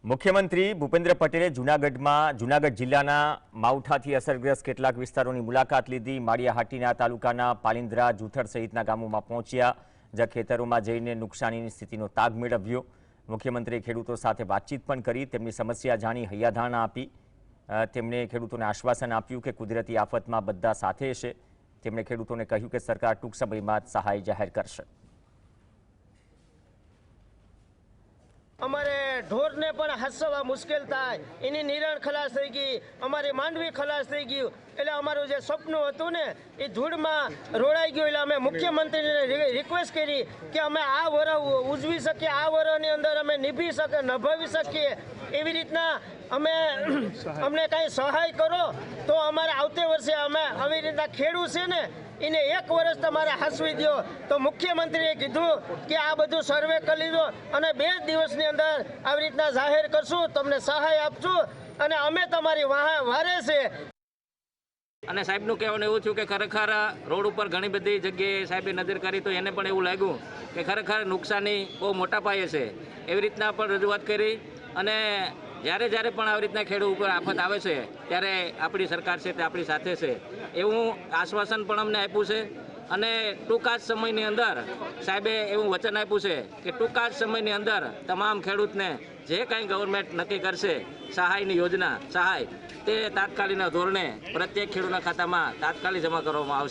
મુખ્યમંત્રી ભૂપેન્દ્ર પટેલે જૂનાગઢ જિલ્લાના માવઠાથી અસરગ્રસ્ત કેટલાક વિસ્તારોની મુલાકાત લીધી। માળિયાહાટીના તાલુકાના પાલિન્દ્રા, જૂથડ સહિતના ગામોમાં પહોંચ્યા, જ્યાં ખેતરોમાં જઈને નુકસાનીની સ્થિતિનો તાગ મેળવ્યો। મુખ્યમંત્રીએ ખેડૂતો સાથે વાતચીત પણ કરી, તેમની સમસ્યા જાણી હૈયાધારણા આપી। તેમણે ખેડૂતોને આશ્વાસન આપ્યું કે કુદરતી આફતમાં બધા સાથે છે। તેમણે ખેડૂતોને કહ્યું કે સરકાર ટૂંક સમયમાં જ સહાય જાહેર કરશે। અમારે ઢોરને પણ હાસવા મુશ્કેલ થાય, એની નિરણ ખલાસ થઈ ગઈ, અમારી માંડવી ખલાસ થઈ ગયું। એટલે અમારું જે સપનું હતું ને એ ધૂળમાં રોડાઈ ગયું। એટલે અમે મુખ્યમંત્રીને રિક્વેસ્ટ કરી કે અમે આ વરસ ઉજવી શકીએ, આ વરસની અંદર અમે નિભાવી શકીએ, એવી રીતના અમને કાંઈ સહાય કરો તો અમારે આવતે વર્ષે અમે આવી રીતના ખેડૂત છે ને એને એક વર્ષ તમારે હાંસવી દો। તો મુખ્યમંત્રીએ કીધું કે આ બધું સર્વે કરી લીધો અને 2 દિવસની અંદર આવી રીતના જાહેર કરશું, તમને સહાય આપશું અને અમે તમારી વારે છે। અને સાહેબનું કહેવાનું એવું થયું કે ખરેખર રોડ ઉપર ઘણી બધી જગ્યાએ સાહેબે નજર કરી તો એને પણ એવું લાગ્યું કે ખરેખર નુકસાની બહુ મોટા પાયે છે। એવી રીતના પણ રજૂઆત કરી અને જ્યારે પણ આવી રીતના ખેડૂત ઉપર આફત આવે છે ત્યારે આપણી સરકાર છે તે આપણી સાથે છે એવું આશ્વાસન પણ અમને આપ્યું છે। અને ટૂંકા જ સમયની અંદર સાહેબે એવું વચન આપ્યું છે કે ટૂંકા જ સમયની અંદર તમામ ખેડૂતને જે કાંઈ ગવર્મેન્ટ નક્કી કરશે સહાયની યોજના સહાય તે તાત્કાલિક ધોરણે પ્રત્યેક ખેડૂતના ખાતામાં તાત્કાલિક જમા કરવામાં આવશે।